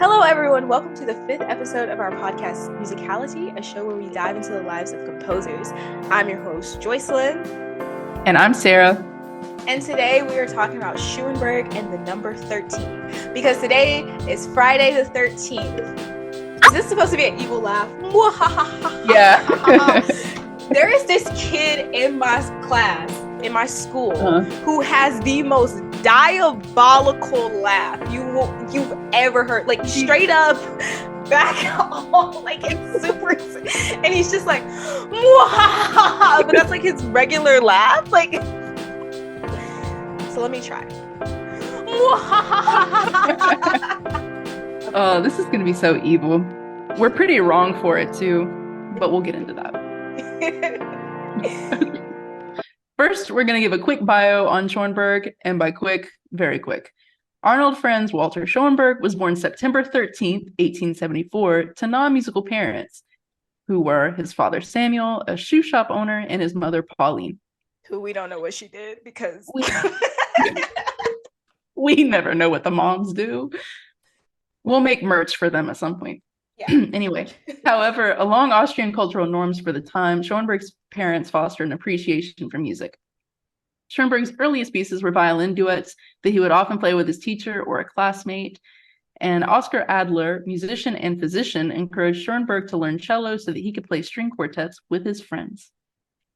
Hello, everyone. Welcome to the 5th episode of our podcast, Musicality, a show where we dive into the lives of composers. I'm your host, Joycelyn. And I'm Sarah. And today we are talking about Schoenberg and the number 13. Because today is Friday the 13th. Is this supposed to be an evil laugh? Yeah. There is this kid in my class, in my school, who has the most diabolical laugh you've ever heard. Like, straight up back on, like, it's super, and he's just like, but that's like his regular laugh. Like, so let me try. Oh, this is gonna be so evil. We're pretty wrong for it too, but we'll get into that. First, we're going to give a quick bio on Schoenberg, and by quick, very quick. Arnold Franz Walter Schoenberg was born September 13th, 1874, to non-musical parents, who were his father Samuel, a shoe shop owner, and his mother Pauline. Who we don't know what she did because... we never know what the moms do. We'll make merch for them at some point. Yeah. Anyway, however, along Austrian cultural norms for the time, Schoenberg's parents fostered an appreciation for music. Schoenberg's earliest pieces were violin duets that he would often play with his teacher or a classmate. And Oscar Adler, musician and physician, encouraged Schoenberg to learn cello so that he could play string quartets with his friends.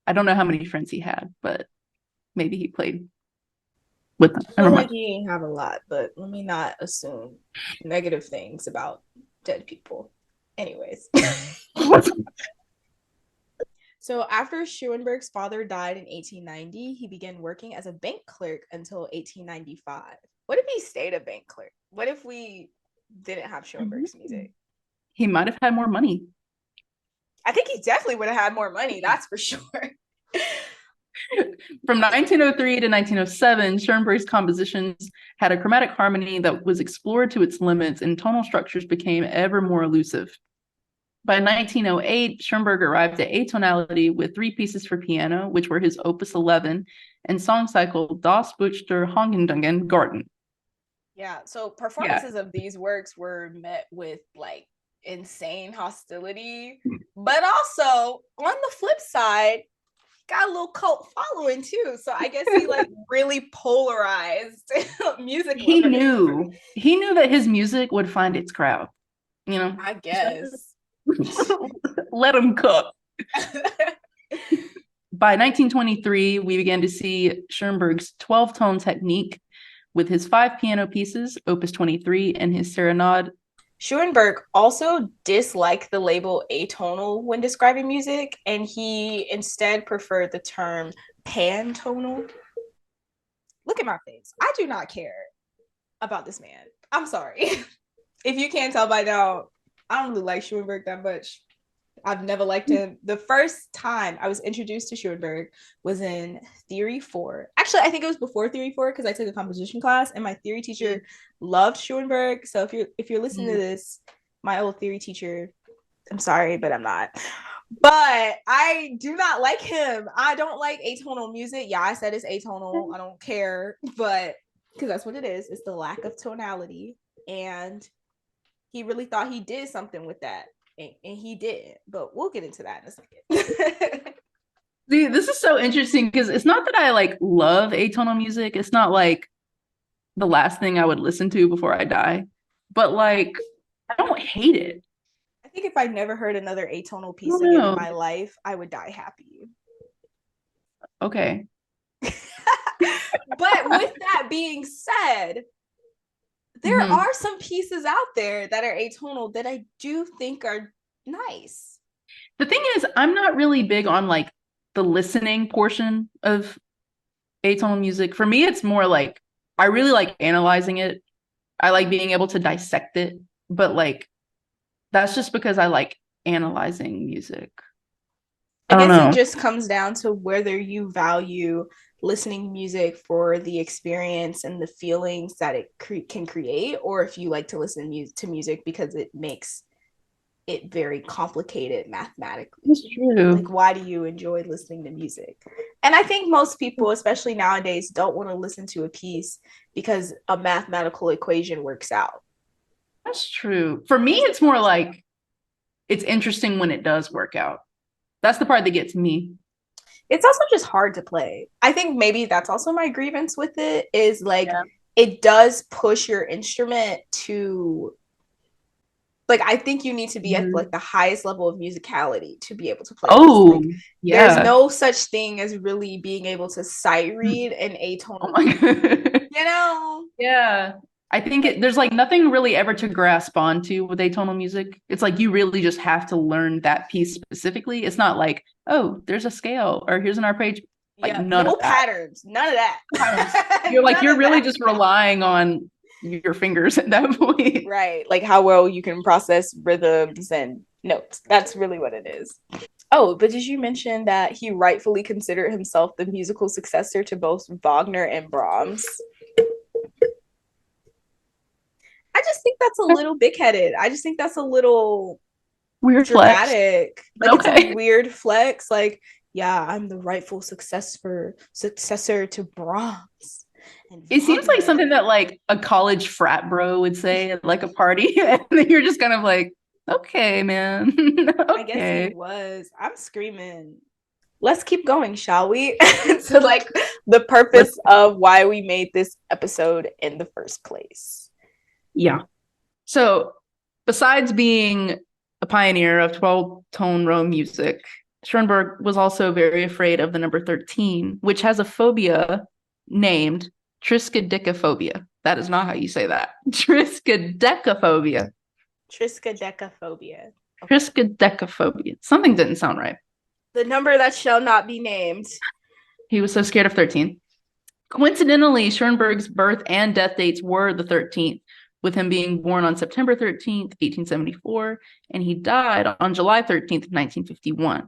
I don't know how many friends he had, but maybe he played with them. I feel like he didn't have a lot, but let me not assume negative things about dead people. Anyways. So after Schoenberg's father died in 1890, he began working as a bank clerk until 1895. What if he stayed a bank clerk? What if we didn't have Schoenberg's music? He might have had more money. I think he definitely would have had more money, that's for sure. From 1903 to 1907, Schoenberg's compositions had a chromatic harmony that was explored to its limits, and tonal structures became ever more elusive. By 1908, Schoenberg arrived at atonality with 3 pieces for piano, which were his Opus 11, and song cycle Das Buch der Hongendungen Garten. Yeah, so performances of these works were met with, like, insane hostility, but also, on the flip side, got a little cult following too, so I guess he like really polarized music. He knew that his music would find its crowd, you know. I guess. Let him cook. By 1923, we began to see Schoenberg's 12-tone technique with his 5 piano pieces, Opus 23, and his Serenade. Schoenberg also disliked the label atonal when describing music, and he instead preferred the term pantonal. Look at my face. I do not care about this man. I'm sorry. If you can't tell by now, I don't really like Schoenberg that much. I've never liked him. The first time I was introduced to Schoenberg was in Theory 4. Actually, I think it was before Theory 4 because I took a composition class and my theory teacher loved Schoenberg. So if you're listening to this, my old theory teacher, I'm sorry, but I'm not. But I do not like him. I don't like atonal music. Yeah, I said it's atonal. I don't care, but because that's what it is. It's the lack of tonality. And he really thought he did something with that. And he did, but we'll get into that in a second. See, this is so interesting because it's not that I like love atonal music. It's not like the last thing I would listen to before I die, but like I don't hate it. I think if I never heard another atonal piece again in my life, I would die happy. Okay. But with that being said, there are some pieces out there that are atonal that I do think are nice. The thing is, I'm not really big on like the listening portion of atonal music. For me, it's more like I really like analyzing it. I like being able to dissect it, but like that's just because I like analyzing music. I guess it just comes down to whether you value listening music for the experience and the feelings that it can create, or if you like to listen to music because it makes it very complicated mathematically. That's true. Like, why do you enjoy listening to music? And I think most people, especially nowadays, don't want to listen to a piece because a mathematical equation works out. That's true. For me, it's more like it's interesting when it does work out. That's the part that gets me. It's also just hard to play. I think maybe that's also my grievance with it is like Yeah. it does push your instrument to like I think you need to be at Mhm. like the highest level of musicality to be able to play this. Oh, Like there's yeah. no such thing as really being able to sight read an Oh atonal my piece. God. You know? Yeah. I think Like there's like nothing really ever to grasp onto with atonal music. It's like you really just have to learn that piece specifically. It's not like, oh, there's a scale or here's an arpeggio. Like yeah, none of no that. patterns, none of that. You're like None you're of really that. just relying on your fingers at that point. Right. Like how well you can process rhythms and notes. That's really what it is. Oh, but did you mention that he rightfully considered himself the musical successor to both Wagner and Brahms? I just think that's a little big headed. I just think that's a little Weird flex. dramatic. But Like it's a okay. weird flex. Like, yeah, I'm the rightful successor to Brahms and It seems like Wagner. something that like a college frat bro would say at like a party. And then you're just kind of like, okay, man. I guess he Okay. was. I'm screaming. Let's keep going, shall we? So, like, the Let's purpose of why we made this episode in the first place. yeah. So besides being a pioneer of 12 tone row music, Schoenberg was also very afraid of the number 13, which has a phobia named triskaidekaphobia. That is not how you say that. Triskaidekaphobia. Triskaidekaphobia. Okay. Triskaidekaphobia. Something didn't sound right. The number that shall not be named. He was so scared of 13. Coincidentally, Schoenberg's birth and death dates were the 13th, with him being born on September 13th, 1874, and he died on July 13th, 1951.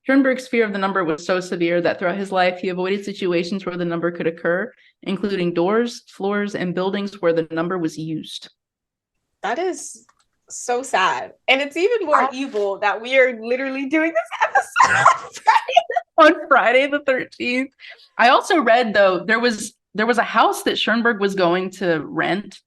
Schoenberg's fear of the number was so severe that throughout his life, he avoided situations where the number could occur, including doors, floors, and buildings where the number was used. That is so sad. And it's even more evil that we are literally doing this episode on Friday the 13th. I also read though there was a house that Schoenberg was going to rent.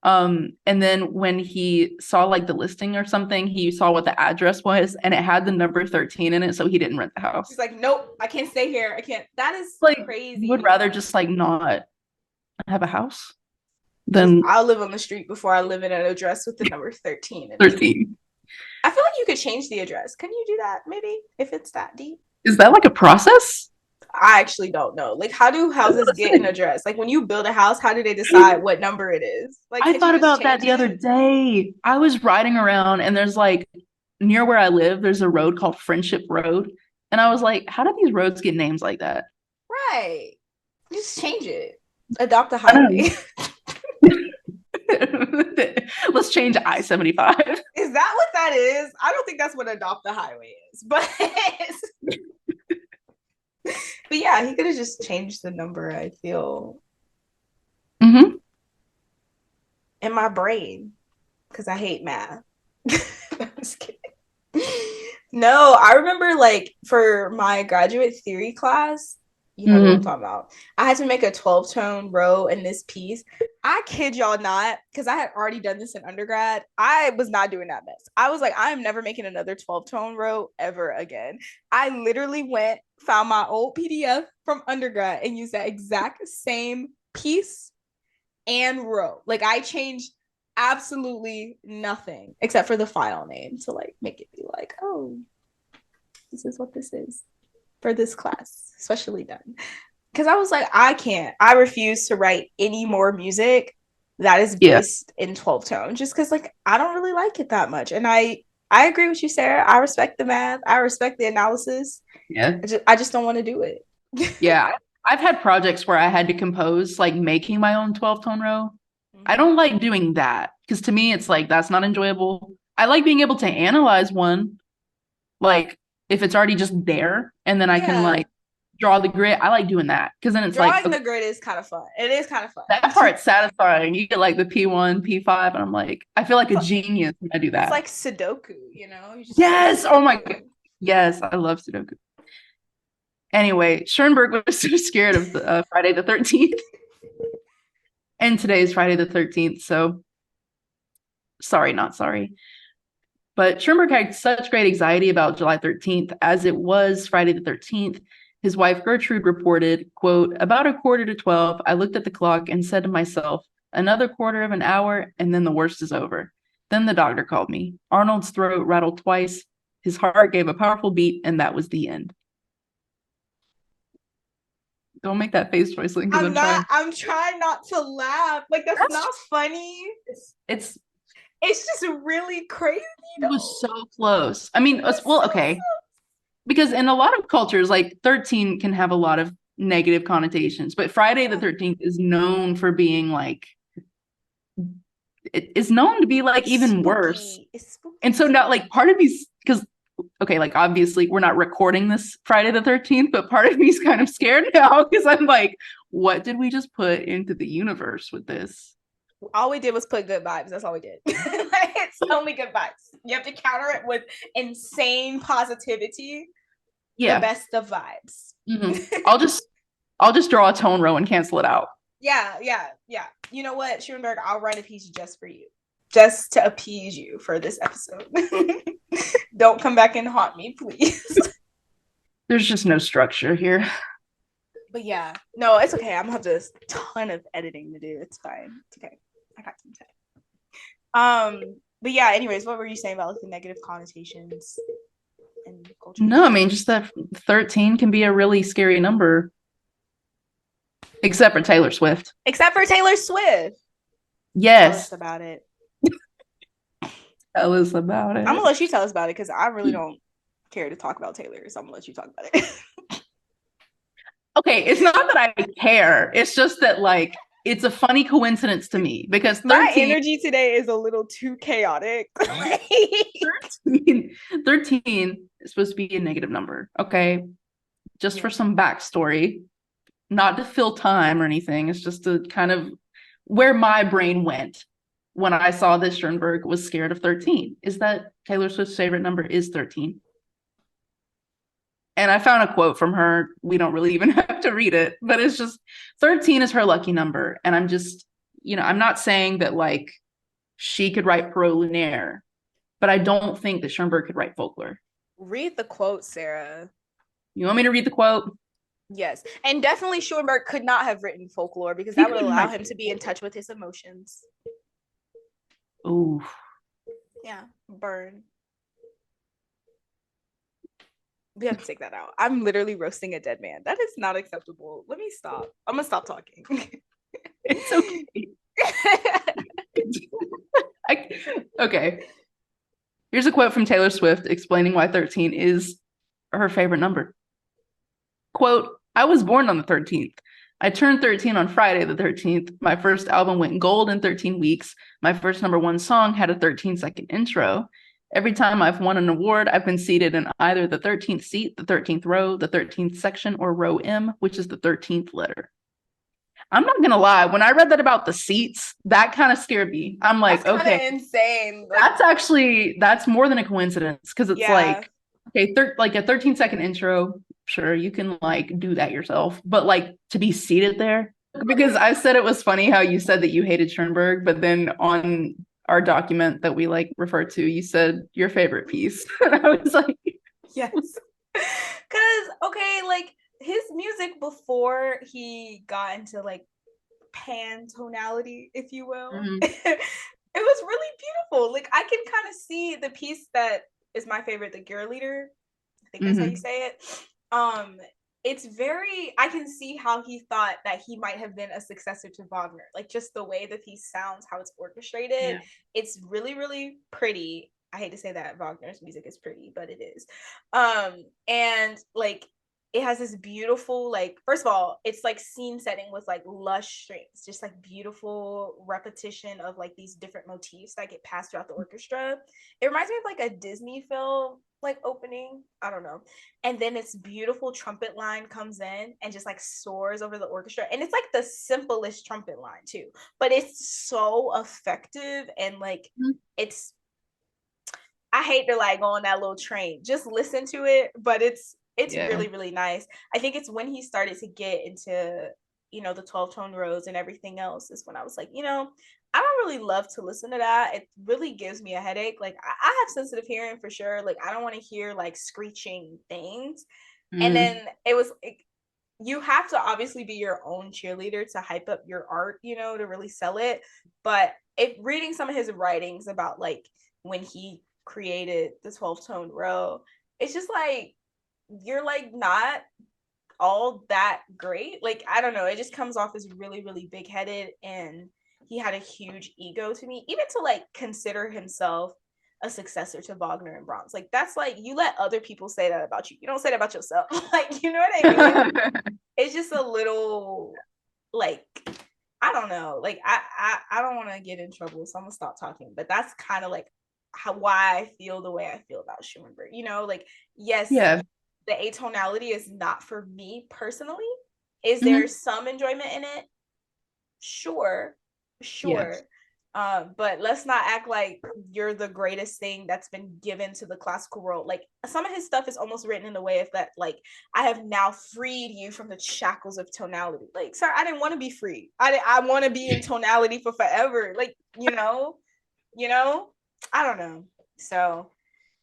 And then when he saw like the listing or something, he saw what the address was and it had the number 13 in it, so he didn't rent the house. He's like, nope, I can't stay here. I can't. That is like crazy. Would rather just like not have a house than I'll live on the street before I live in an address with the number 13 in 13. I feel like you could change the address. Can you do that maybe if it's that deep? Is that like a process? I actually don't know. Like, how do houses get an address? Like, when you build a house, how do they decide what number it is? Like, I thought about that the other day. I was riding around and there's like near where I live, there's a road called Friendship Road. And I was like, how do these roads get names like that? Right. Just change it. Adopt a highway. Let's change I-75. Is that what that is? I don't think that's what adopt a highway is, but but yeah, he could have just changed the number, I feel. Mm-hmm. In my brain, because I hate math. I'm just kidding. No, I remember like for my graduate theory class, you know what I'm talking about. I had to make a 12-tone row in this piece. I kid y'all not, because I had already done this in undergrad. I was not doing that mess. I was like, I'm never making another 12-tone row ever again. I literally went, found my old PDF from undergrad and used that exact same piece and row. Like I changed absolutely nothing except for the file name to like make it be like, oh, this is what this is for this class, especially done. Because I was like, I refuse to write any more music that is based in 12 tone just because like I don't really like it that much. And I agree with you, Sarah. I respect the math, I respect the analysis. Yeah. I just don't want to do it. Yeah. I've had projects where I had to compose like making my own 12-tone row. I don't like doing that because to me it's like that's not enjoyable. I like being able to analyze one, like if it's already just there and then I can like draw the grid. I like doing that because then it's drawing the grid is kind of fun. It is kind of fun. That part's satisfying. You get like the P1, P5, and I'm like, I feel like a genius when I do that. It's like Sudoku, you know? You yes. Oh my God. Yes, I love Sudoku. Anyway, Schoenberg was so scared of Friday the 13th. And today is Friday the 13th. So Sorry, not sorry. But Schoenberg had such great anxiety about July 13th as it was Friday the 13th. His wife Gertrude reported, quote, "About a quarter to 12, I looked at the clock and said to myself, another quarter of an hour and then the worst is over. Then the doctor called me. Arnold's throat rattled twice. His heart gave a powerful beat and that was the end." Don't make that face, Joycelyn, because I'm trying not to laugh. Like, that's not funny. It's It's just really crazy. It was so close. I mean, well, okay. Because in a lot of cultures, like 13 can have a lot of negative connotations, but Friday the 13th is known for being like, it is known to be like even spooky. worse. It's spooky. And so now, like, part of these, because, okay, like, obviously we're not recording this Friday the 13th, but part of me is kind of scared now because I'm like, what did we just put into the universe with this? All we did was put good vibes. That's all we did. It's only good vibes. You have to counter it with insane positivity. Yeah. The best of vibes. Mm-hmm. I'll just draw a tone row and cancel it out. Yeah. You know what, Schoenberg? I'll write a piece just for you. Just to appease you for this episode. Don't come back and haunt me, please. There's just no structure here. But yeah, no, it's okay. I'm gonna have a ton of editing to do. It's fine. It's okay. I got some time. But yeah, anyways, what were you saying about like the negative connotations in culture? No, I mean just that 13 can be a really scary number. Except for Taylor Swift. Except for Taylor Swift. Yes. Tell us about it. Tell us about it. I'm gonna let you tell us about it because I really don't care to talk about Taylor, so I'm gonna let you talk about it. Okay, it's not that I care. It's just that, like, it's a funny coincidence to me because 13, my energy today is a little too chaotic. 13 is supposed to be a negative number. Okay, just for some backstory, not to fill time or anything. It's just to kind of where my brain went when I saw that Schoenberg was scared of 13. Is that Taylor Swift's favorite number is 13. And I found a quote from her. We don't really even have to read it, but it's just 13 is her lucky number. And I'm just, I'm not saying that like she could write Pro Lunaire, but I don't think that Schoenberg could write folklore. Read the quote, Sarah. You want me to read the quote? Yes. And definitely Schoenberg could not have written folklore because that would allow him to be in touch with his emotions. Ooh. Yeah. Burn. We have to take that out. I'm literally roasting a dead man. That is not acceptable. Let me stop. I'm gonna stop talking. It's okay. Okay. Here's a quote from Taylor Swift explaining why 13 is her favorite number. Quote, "I was born on the 13th. I turned 13 on Friday the 13th. My first album went gold in 13 weeks. My first #1 song had a 13-second intro. Every time I've won an award, I've been seated in either the 13th seat, the 13th row, the 13th section, or row M, which is the 13th letter." I'm not gonna lie, when I read that about the seats, that kind of scared me. I'm like, that's okay, insane. Like, that's more than a coincidence because it's like, okay, like a 13-second intro, sure, you can like do that yourself, but like to be seated there, because I said it was funny how you said that you hated Schoenberg, but then on our document that we like refer to, you said your favorite piece. And I was like, yes. Because, okay, like his music before he got into like pan tonality, if you will, it was really beautiful. Like I can kind of see the piece that is my favorite, the Gear Leader. I think that's how you say it. It's very, I can see how he thought that he might have been a successor to Wagner. Like just the way that he sounds, how it's orchestrated. Yeah. It's really, really pretty. I hate to say that Wagner's music is pretty, but it is. And like it has this beautiful, like, first of all, it's like scene setting with like lush strings, just like beautiful repetition of like these different motifs that get passed throughout the orchestra. It reminds me of like a Disney film like opening, I don't know. And then this beautiful trumpet line comes in and just like soars over the orchestra. And it's like the simplest trumpet line too, but it's so effective. And like it's, I hate to like go on that little train, just listen to it, but it's really, really nice. I think it's when he started to get into, the 12-tone rows and everything else is when I was like, I don't really love to listen to that. It really gives me a headache. Like I have sensitive hearing for sure. Like I don't want to hear like screeching things. And Mm. then you have to obviously be your own cheerleader to hype up your art, you know, to really sell it. But if reading some of his writings about like when he created the 12 tone row, it's just like you're like not all that great. Like I don't know, it just comes off as really, really big headed, and he had a huge ego to me, even to like consider himself a successor to Wagner and Brahms. Like that's like you let other people say that about you. You don't say that about yourself. Like you know what I mean? It's just a little like I don't know. Like I don't want to get in trouble, so I'm gonna stop talking. But that's kind of like why I feel the way I feel about Schoenberg. You know, like yes, Yeah. the atonality is not for me personally. Is there Hmm. some enjoyment in it? Sure, Yes. sure. But let's not act like you're the greatest thing that's been given to the classical world. Like some of his stuff is almost written in the way of that, like, I have now freed you from the shackles of tonality. Like, sir, I didn't want to be free. I want to be in tonality for forever. Like, you know, I don't know. So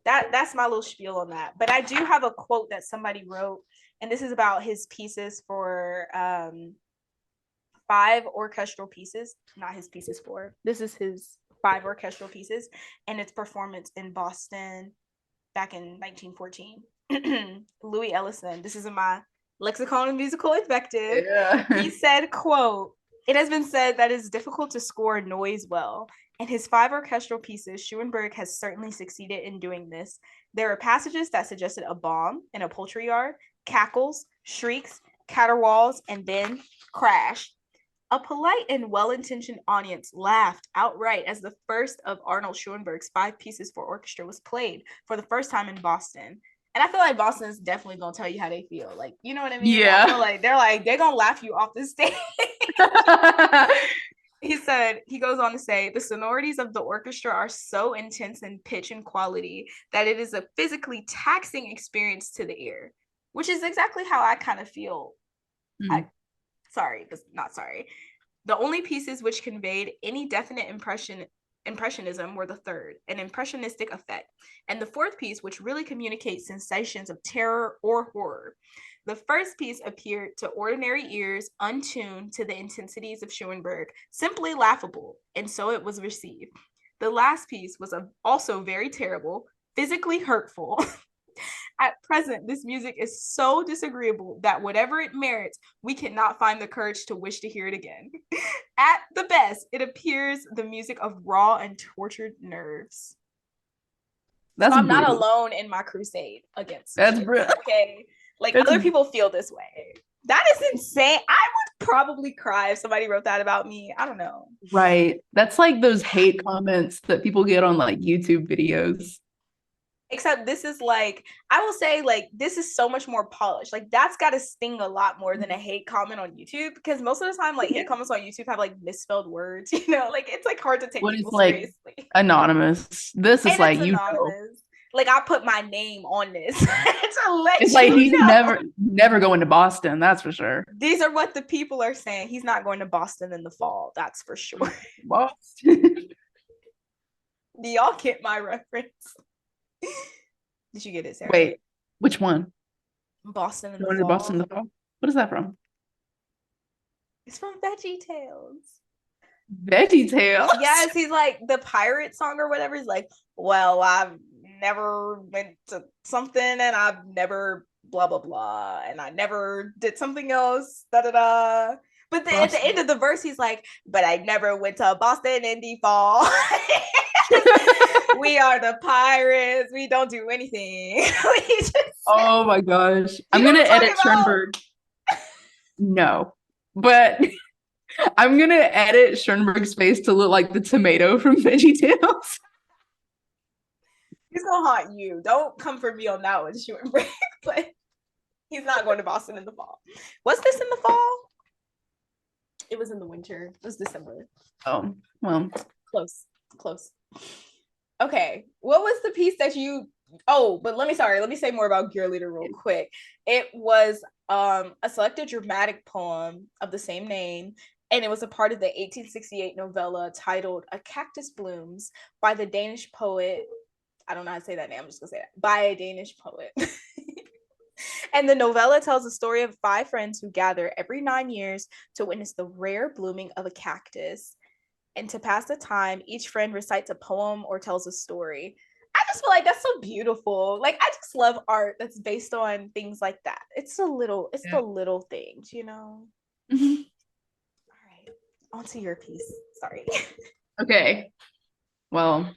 that's my little spiel on that. But I do have a quote that somebody wrote, and this is about his pieces for 5 orchestral pieces, not his pieces for. This is his 5 orchestral pieces, and its performance in Boston back in 1914. Louis Ellison, this is in my lexicon of musical invective. Yeah. He said, quote, "It has been said that it is difficult to score noise well. In his 5 orchestral pieces, Schoenberg has certainly succeeded in doing this. There are passages that suggested a bomb in a poultry yard, cackles, shrieks, caterwauls, and then crash. A polite and well-intentioned audience laughed outright as the first of Arnold Schoenberg's 5 pieces for orchestra was played for the first time in Boston." And I feel like Boston is definitely gonna tell you how they feel. Like, you know what I mean? I Yeah. feel like they're gonna laugh you off the stage. He goes on to say, the sonorities of the orchestra are so intense in pitch and quality that it is a physically taxing experience to the ear, which is exactly how I kind of feel. I Mm. sorry, not sorry. The only pieces which conveyed any definite impressionism were the third, an impressionistic effect, and the fourth piece, which really communicates sensations of terror or horror. The first piece appeared to ordinary ears untuned to the intensities of Schoenberg, simply laughable, and so it was received. The last piece was also very terrible, physically hurtful. At present, this music is so disagreeable that whatever it merits, we cannot find the courage to wish to hear it again. At the best, it appears the music of raw and tortured nerves. So That's I'm not brutal. alone in my crusade against That's Schoenberg, brutal. okay? Like That's other people feel this way. That is insane. I would probably cry if somebody wrote that about me. I don't know. right. That's like those hate comments that people get on like YouTube videos. Except this is like, I will say, like, this is so much more polished. Like, that's got to sting a lot more than a hate comment on YouTube, because most of the time, like, hate comments on YouTube have like misspelled words, you know, like it's like hard to take What is people like seriously. anonymous? This is And it's like, you know, anonymous. Like, I put my name on this to it's let like you he's know. never going to Boston, that's for sure. These are what the people are saying. He's not going to Boston in the fall. That's for sure. Boston. Do y'all get my reference? Did you get it, Sarah? Wait, which one? Boston in the Going to Boston fall. in the fall? What is that from? It's from Veggie Tales. Veggie Tales. Yes, he's like the pirate song or whatever. He's like, well, I've never went to something, and I've never blah blah blah, and I never did something else. Da da da. But at the end Boston. of the verse, he's like, but I never went to Boston in the fall. We are the pirates. We don't do anything. We just, Oh my gosh. you I'm know gonna what I'm talking edit about? Schoenberg. No. But I'm gonna edit Schoenberg's face to look like the tomato from Veggie Tales. He's gonna haunt you. Don't come for me on that one, short break. But he's not going to Boston in the fall. Was this in the fall? It was in the winter. It was December. Oh, well. Close. Close. Okay. What was the piece that you oh, but let me say more about Gear Leader real quick. It was a selected dramatic poem of the same name, and it was a part of the 1868 novella titled A Cactus Blooms by the Danish poet. I don't know how to say that name. I'm just going to say that. By a Danish poet. And the novella tells the story of five friends who gather every 9 years to witness the rare blooming of a cactus. And to pass the time, each friend recites a poem or tells a story. I just feel like that's so beautiful. Like, I just love art that's based on things like that. It's the little things, you know? Mm-hmm. All right, on to your piece. Sorry. Okay. Well,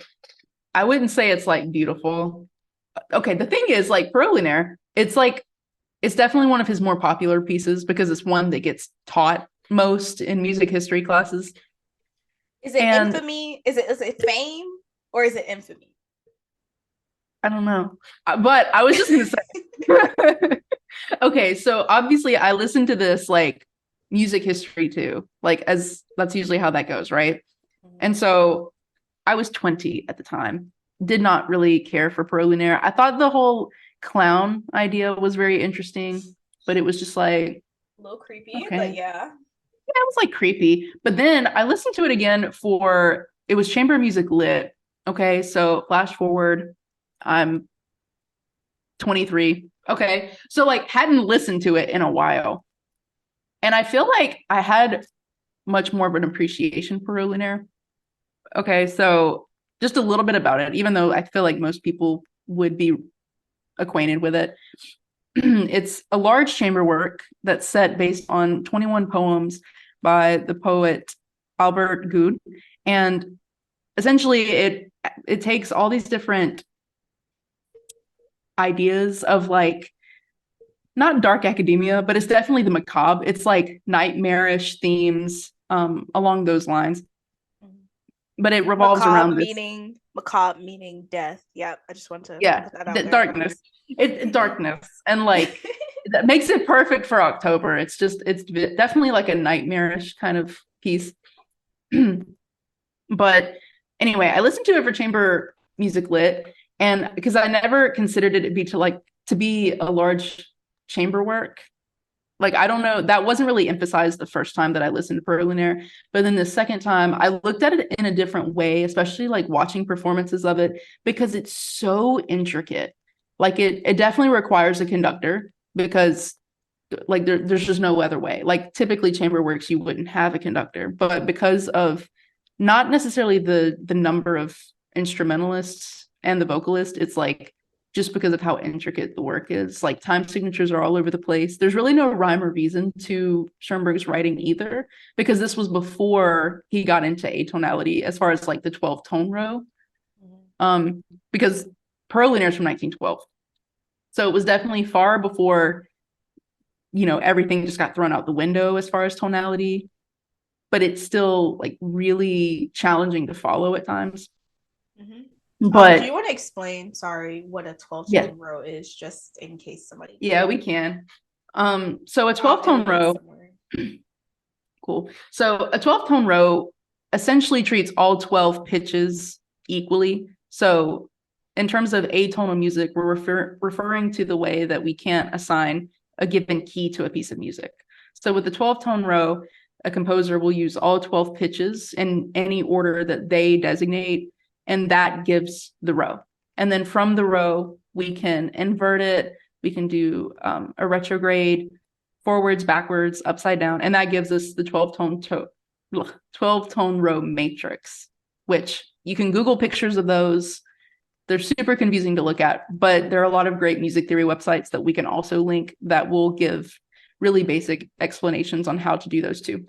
I wouldn't say it's like beautiful. Okay, the thing is, like, Prolinaire, it's definitely one of his more popular pieces because it's one that gets taught most in music history classes. Is it And infamy? Is it fame? Or is it infamy? I don't know. But I was just going to say, okay, so obviously I listened to this like music history too, like as that's usually how that goes, right? And so I was 20 at the time, did not really care for Prolinaire. I thought the whole clown idea was very interesting, but it was just like A little creepy, okay. but yeah. Yeah, it was like creepy. But then I listened to it again for it was chamber music lit. Okay, so flash forward, I'm 23. Okay, so like hadn't listened to it in a while. And I feel like I had much more of an appreciation for Rollinaire. Okay, so just a little bit about it, even though I feel like most people would be acquainted with it. It's a large chamber work that's set based on 21 poems by the poet Albert Good. And essentially it takes all these different ideas of like not dark academia, but it's definitely the macabre. It's like nightmarish themes along those lines. But it revolves around this. Macabre meaning death. Yep, I just want to put that out there. Darkness. Darkness. And like that makes it perfect for October. It's definitely like a nightmarish kind of piece. But anyway, I listened to it for chamber music lit, and because I never considered it to be a large chamber work. Like, I don't know, that wasn't really emphasized the first time that I listened to Prolinaire, but then the second time I looked at it in a different way, especially like watching performances of it, because it's so intricate. Like it definitely requires a conductor because like there's just no other way. Like typically chamber works, you wouldn't have a conductor, but because of not necessarily the number of instrumentalists and the vocalist, it's like just because of how intricate the work is. Like time signatures are all over the place. There's really no rhyme or reason to Schoenberg's writing either, because this was before he got into atonality as far as like the 12 tone row. Because Prolinaire is from 1912. So it was definitely far before, everything just got thrown out the window as far as tonality, but it's still like really challenging to follow at times. But do you want to explain, what a 12-tone row is, just in case somebody Yeah, we can. So a 12-tone row. Cool. So a 12-tone row essentially treats all 12 pitches equally. So in terms of atonal music, we're referring to the way that we can't assign a given key to a piece of music. So with the 12-tone row, a composer will use all 12 pitches in any order that they designate, and that gives the row. And then from the row, we can invert it. We can do a retrograde, forwards, backwards, upside down, and that gives us the 12-tone row matrix, which you can Google pictures of those. They're super confusing to look at, but there are a lot of great music theory websites that we can also link that will give really basic explanations on how to do those too.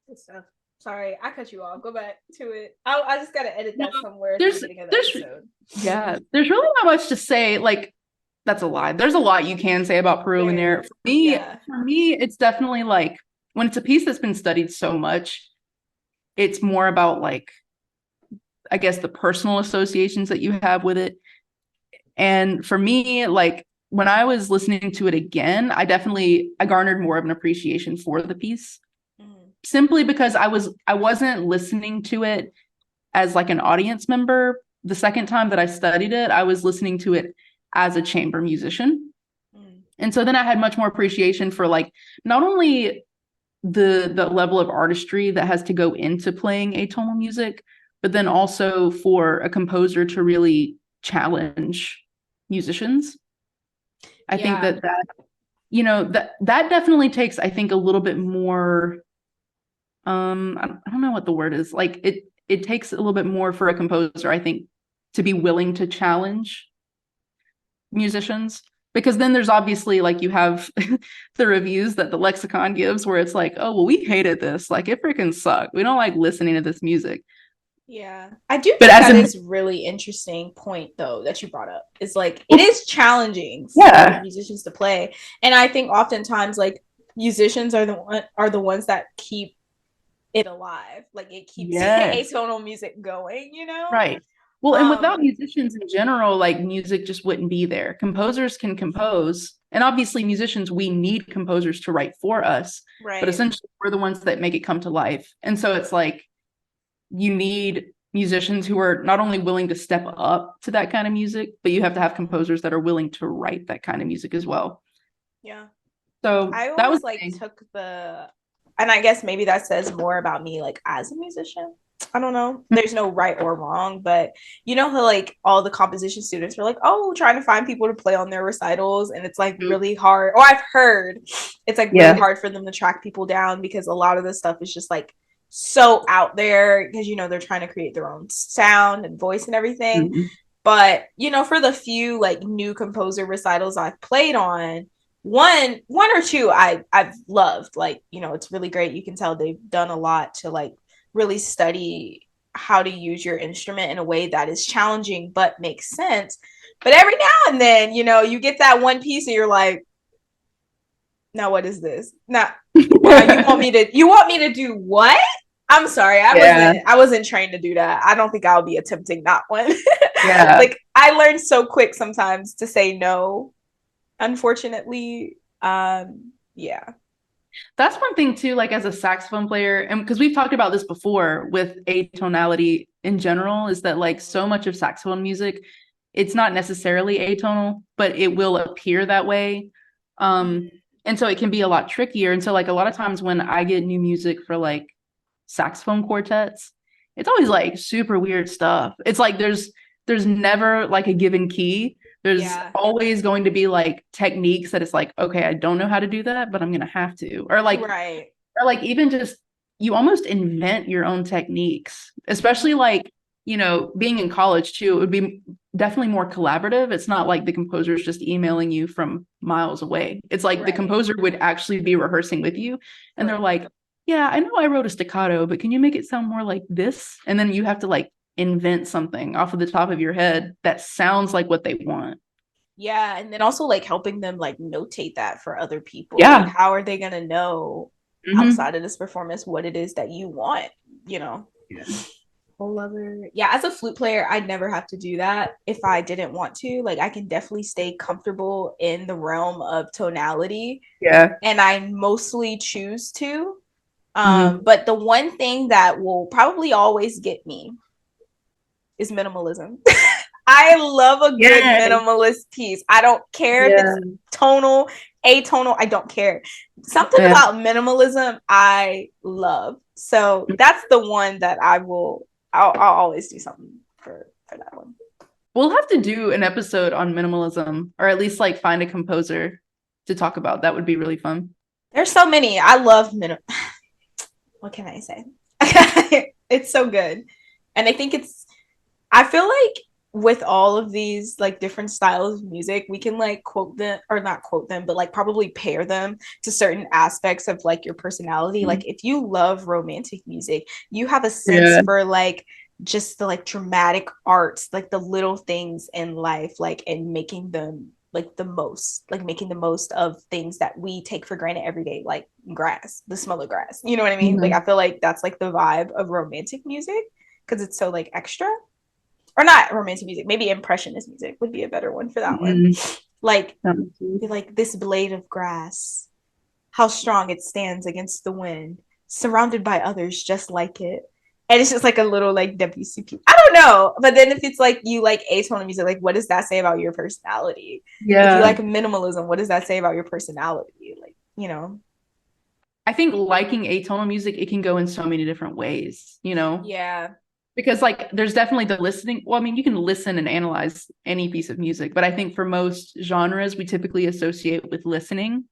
Good stuff. Sorry, I cut you off. Go back to it. I just gotta edit that somewhere at the beginning of the episode. Yeah, there's really not much to say. Like, that's a lie. There's a lot you can say about Prolinaire. For me, it's definitely like when it's a piece that's been studied so much, it's more about like, I guess, the personal associations that you have with it. And for me, like when I was listening to it again, I garnered more of an appreciation for the piece. Simply because I wasn't listening to it as like an audience member. The second time that I studied it, I was listening to it as a chamber musician. And so then I had much more appreciation for like not only the level of artistry that has to go into playing atonal music, but then also for a composer to really challenge musicians. I think Yeah. that that definitely takes, I think, a little bit more I don't know what the word is. Like it takes a little bit more for a composer, I think, to be willing to challenge musicians, because then there's obviously, like, you have the reviews that the lexicon gives where it's like, oh well, we hated this, like it freaking sucked, we don't like listening to this music. Yeah. I do But think as that an is really interesting point though that you brought up. It's like it well, is challenging for yeah, musicians to play. And I think oftentimes like musicians are the ones that keep it alive. Like it keeps yes, atonal music going, you know? right. Well, and without Um, musicians in general, like music just wouldn't be there. Composers can compose, and obviously musicians, we need composers to write for us, but right. essentially we're the ones that make it come to life. And so it's like you need musicians who are not only willing to step up to that kind of music, but you have to have composers that are willing to write that kind of music as well. Yeah. So I that was always the like thing. took the, and I guess maybe that says more about me like as a musician. I don't know. There's no right or wrong, but you know how like all the composition students are like, oh, trying to find people to play on their recitals, and it's like really hard. Or I've heard it's like really Yeah. hard for them to track people down because a lot of this stuff is just like so out there because you know they're trying to create their own sound and voice and everything. Mhm. But you know, for the few like new composer recitals I've played on, one or two I've loved. Like, you know, it's really great. You can tell they've done a lot to like really study how to use your instrument in a way that is challenging but makes sense. But every now and then, you know, you get that one piece and you're like, now what is this? Now you want me to do what? I'm sorry, Yeah. I wasn't trained to do that. I don't think I'll be attempting that one. Yeah. Like I learned so quick sometimes to say no, unfortunately. Yeah. That's one thing too, like as a saxophone player, and because we've talked about this before with atonality in general, is that like so much of saxophone music, it's not necessarily atonal, but it will appear that way. Um, and so it can be a lot trickier. And so like a lot of times when I get new music for like saxophone quartets, it's always like super weird stuff. It's like there's never like a given key. There's Yeah. always going to be like techniques that it's like, okay, I don't know how to do that, but I'm gonna have to. Right. Or like even just you almost invent your own techniques, especially like, being in college too, it would be definitely more collaborative. It's not like the composer's just emailing you from miles away. It's like the Right. composer would actually be rehearsing with you, and they're Correct. like, yeah, I know I wrote a staccato, but can you make it sound more like this? And then you have to like invent something off of the top of your head that sounds like what they want. Yeah, and then also like helping them like notate that for other people. Like Yeah. how are they gonna know Hmm. outside of this performance what it is that you want, you know? Yeah. Whole lover. Yeah, as a flute player, I'd never have to do that if I didn't want to. Like I can definitely stay comfortable in the realm of tonality Yeah. and I mostly choose to. Hmm. But the one thing that will probably always get me is minimalism. I love a good Yeah. minimalist piece. I don't care if Yeah. it's tonal, atonal, I don't care. Something Yeah. about minimalism I love. So that's the one that I'll always do something for that one. We'll have to do an episode on minimalism, or at least like find a composer to talk about. That would be really fun. There's so many. I love what can I say? It's so good. And I think I feel like with all of these like different styles of music, we can like quote them or not quote them, but like probably pair them to certain aspects of like your personality. Like if you love romantic music, you have a sense Yeah. for like just the like dramatic arts, like the little things in life, like and making them like the most, like making the most of things that we take for granted every day, like grass, the smell of grass. You know what I mean? Like Mhm. I feel like that's like the vibe of romantic music because it's so like extra or not romantic music, maybe impressionist music would be a better one for that one. Mhm. Like, That makes sense. be like this blade of grass, how strong it stands against the wind, surrounded by others just like it. And it's just like a little like WCP. I don't know. But then if it's like you like atonal music, like what does that say about your personality? If you like Yeah. minimalism, what does that say about your personality? Like, you know. I think liking atonal music, it can go in so many different ways, you know? Yeah. Because like there's definitely the listening. Well, I mean, you can listen and analyze any piece of music, but I think for most genres, we typically associate with listening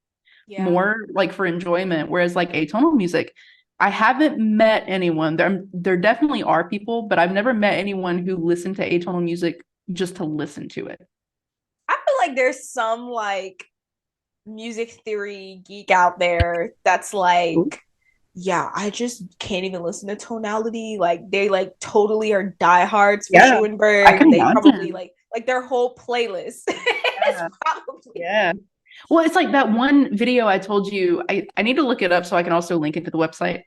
Yeah. more like for enjoyment. Whereas like atonal music, I haven't met anyone. There definitely are people, but I've never met anyone who listened to atonal music just to listen to it. I feel like there's some like music theory geek out there that's like, yeah, I just can't even listen to tonality. Like they like totally are diehards for Yeah, I Schoenberg. can They probably imagine. like their whole playlist is Yeah. probably. Yeah. Well, it's like that one video I told you. I need to look it up so I can also link it to the website.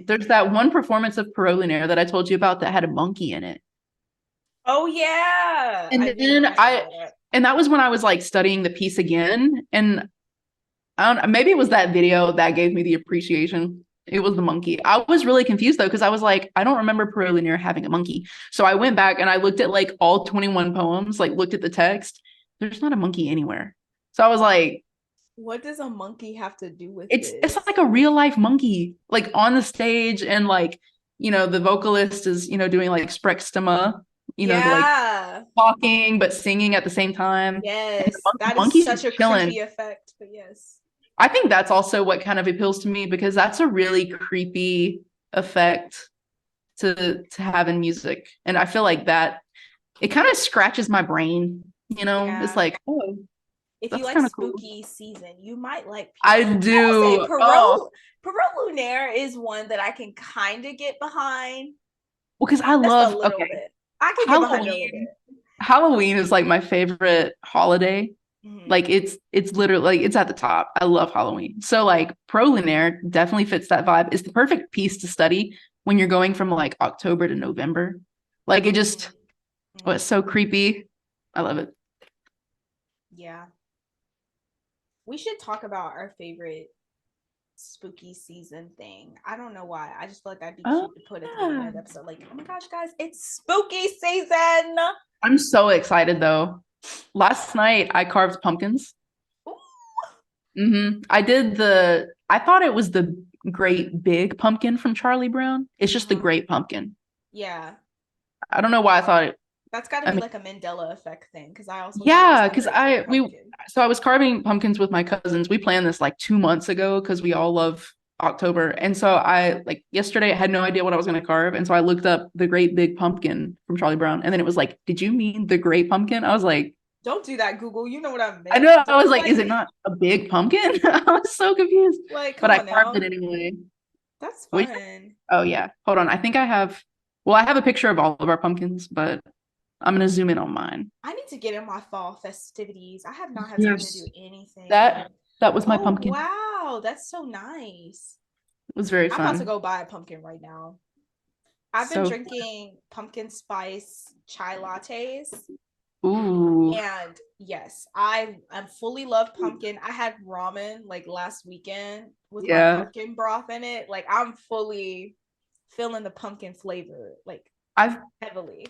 There's that one performance of Parolinear that I told you about that had a monkey in it. Oh yeah, And I do then remember you talking about that. and that was when I was like studying the piece again. And I don't know, maybe it was that video that gave me the appreciation. It was the monkey. I was really confused though, because I was like, I don't remember Parolinear having a monkey. So I went back and I looked at like all 21 poems, like looked at the text. There's not a monkey anywhere. So I was like, What does a monkey have to do with it's this? like a real life monkey, like on the stage, and like, the vocalist is, doing like sprechstimme, like Yeah. talking but singing at the same time. And the Yes. That is monkey's such just a chilling. creepy effect, but yes. I think that's also what kind of appeals to me because that's a really creepy effect to have in music. And I feel like that it kind of scratches my brain. It's Yeah. like, oh, If you that's like kind of cool. spooky season, you might like I I will say do. Oh, Perot Lunaire is one that I can kind of get behind. well, because I Just a love, little okay, bit. I can get behind it a little Halloween. bit. Halloween is like my favorite holiday. Mm-hmm. Like it's literally like it's at the top. I love Halloween. So like Prolinaire definitely fits that vibe. It's the perfect piece to study when you're going from like October to November. Like it just Mm-hmm. was so creepy. I love it. Yeah. We should talk about our favorite spooky season thing. I don't know why. I just feel like that'd be Oh cute to put at the beginning yeah. of the episode. Like, oh my gosh, guys, it's spooky season. I'm so excited though. Last night I carved pumpkins. Ooh. I thought it was the great big pumpkin from Charlie Brown. It's just the Uh-huh. great pumpkin. Yeah. I don't know why I thought it. That's got to I be mean, like a Mandela effect thing because I also thought it was yeah, the because great big pumpkin. I was carving pumpkins with my cousins. We planned this like 2 months ago because we all love October. And so I like yesterday I had no idea what I was gonna carve. And so I looked up the great big pumpkin from Charlie Brown. And then it was like, did you mean the great pumpkin? I was like, Don't do that, Google. You know what I I meant. know. I was Don't like, is it not a big pumpkin? I was so confused. like But come I on carved it now. anyway. That's Wait, fun. oh yeah. Hold on. I think I have a picture of all of our pumpkins, but I'm gonna zoom in on mine. I need to get in my fall festivities. I have not had time to do Yes. anything. That was my Oh pumpkin. wow, that's so nice. It was very I'm about to fun. go buy a pumpkin right now. I've been So, drinking pumpkin spice chai lattes. ooh, And yes, I'm fully love pumpkin. I had ramen like last weekend with my yeah. pumpkin broth in it. Like I'm fully feeling the pumpkin flavor like I've heavily.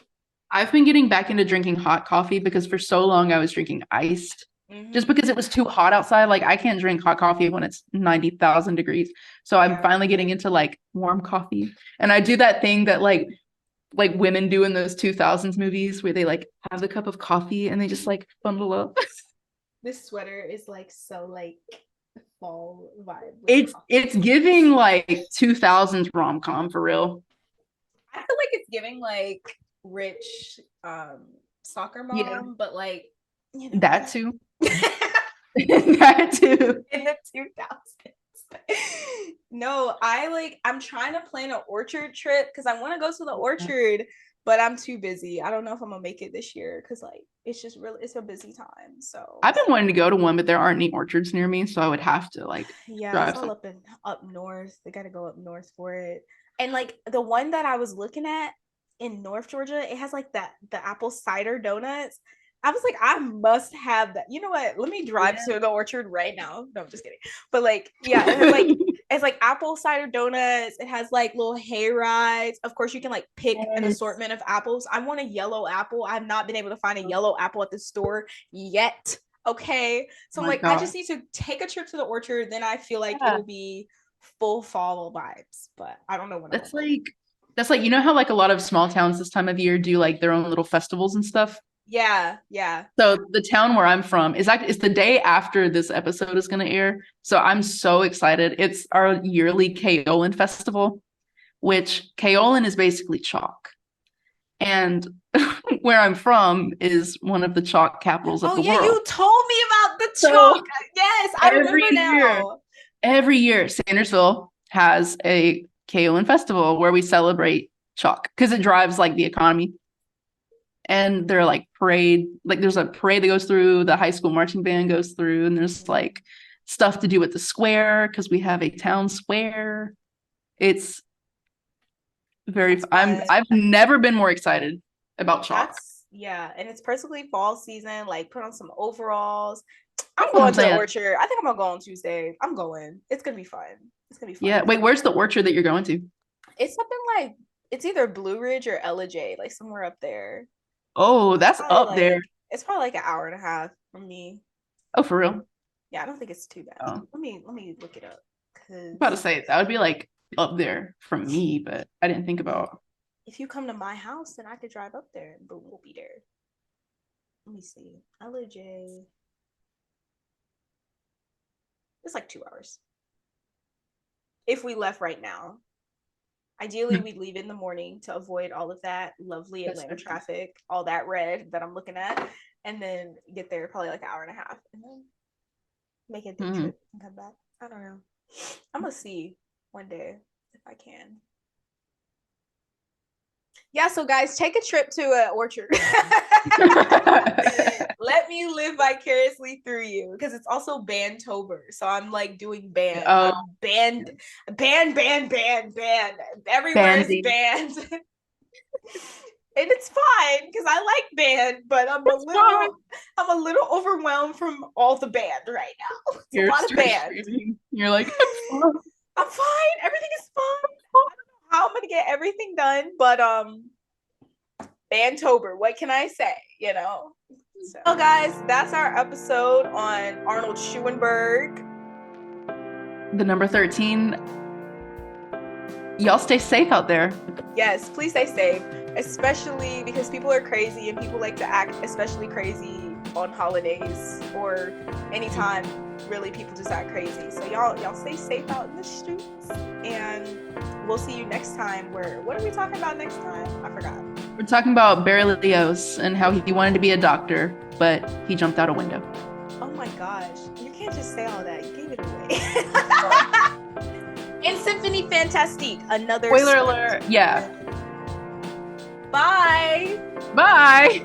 I've been getting back into drinking hot coffee because for so long I was drinking iced just Mm-hmm. because it was too hot outside. Like I can't drink hot coffee when it's 90,000 degrees. So I'm Yeah. finally getting into like warm coffee. And I do that thing that like women do in those 2000s movies where they like have the cup of coffee and they just like bundle up. This sweater is like so like fall vibe with It's coffee. giving like 2000s rom-com for real. I feel like it's giving like rich soccer Yeah. mom, but like, you know. That too. That too. In the 2000s. No, I'm trying to plan an orchard trip because I want to go to the orchard, but I'm too busy. I don't know if I'm gonna make it this year because like it's just really it's a busy time. So I've been wanting to go to one, but there aren't any orchards near me, so I would have to like yeah, it's drive all some. up north. They gotta go up north for it. And like the one that I was looking at in North Georgia, it has like the apple cider donuts. I was like, I must have that. You know what? Let me drive Yeah. to the orchard right now. No, I'm just kidding. But like, yeah, it has like it's like apple cider donuts. It has like little hay rides. Of course, you can like pick an Yes. assortment of apples. I want a yellow apple. I've not been able to find a yellow apple at the store yet. Okay. Oh So I'm my like, I God. just need to take a trip to the orchard. Then I feel like Yeah. it'll be full fall vibes, but I don't know when I'm gonna That's go. like that's like you know how like a lot of small towns this time of year do like their own little festivals and stuff. Yeah, yeah. So the town where I'm from is the day after this episode is going to air. So I'm so excited. It's our yearly Kaolin festival, which Kaolin is basically chalk. And where I'm from is one of the chalk capitals of Oh the yeah, world. you told me about the So chalk. Yes, I every remember year, now. every year, Sandersville has a Kaolin festival where we celebrate chalk because it drives like the economy. And they're like parade, like there's a parade that goes through, the high school marching band goes through, and there's like stuff to do with the square because we have a town square. It's very That's fun. I've never been more excited about chalk. That's yeah, and it's perfectly fall season. Like put on some overalls. I'm That's what I'm going to the saying. orchard. I think I'm gonna go on Tuesday. I'm going. It's gonna be fun. It's gonna be fun. Yeah. Wait, where's the orchard that you're going to? It's something like it's either Blue Ridge or Ellijay, like somewhere up there. Oh, It's that's probably up there. like it's probably like an hour and a half from me. Oh, for real? Yeah, I don't think it's too bad. Oh, Let me look it up I'm about to because say that would be like up there from me, but I didn't think about. if you come to my house, then I could drive up there and boom, we'll be there. Let me see. LJ. It's like 2 hours. If we left right now. Ideally, we'd leave in the morning to avoid all of that lovely Atlanta traffic, all that red that I'm looking at, and then get there probably like an hour and a half and then make a day Mhm. trip and come back. I don't know. I'm gonna see one day if I can. Yeah, so guys, take a trip to an orchard. Let me live vicariously through you because it's also Bandtober. So I'm like doing band. Oh, Band. Everywhere is Bandy. band. And it's fine because I like band, but It's fine. I'm a little overwhelmed from all the band right now. It's a You're lot of start band. screaming. You're like, I'm fine. I'm fine. Everything is fine. I don't know how I'm gonna get everything done, but Bandtober, what can I say? You know. So guys, that's our episode on Arnold Schoenberg. The number 13. Y'all stay safe out there. Yes, please stay safe, especially because people are crazy and people like to act especially crazy on holidays or anytime really people just act crazy. So y'all stay safe out in the streets and we'll see you next time. What are we talking about next time? I forgot. We're talking about Berlioz and how he wanted to be a doctor, but he jumped out a window. Oh my gosh. You can't just say all that. You gave it away. In Symphony Fantastique, another Spoiler alert. Yeah. Bye. Bye.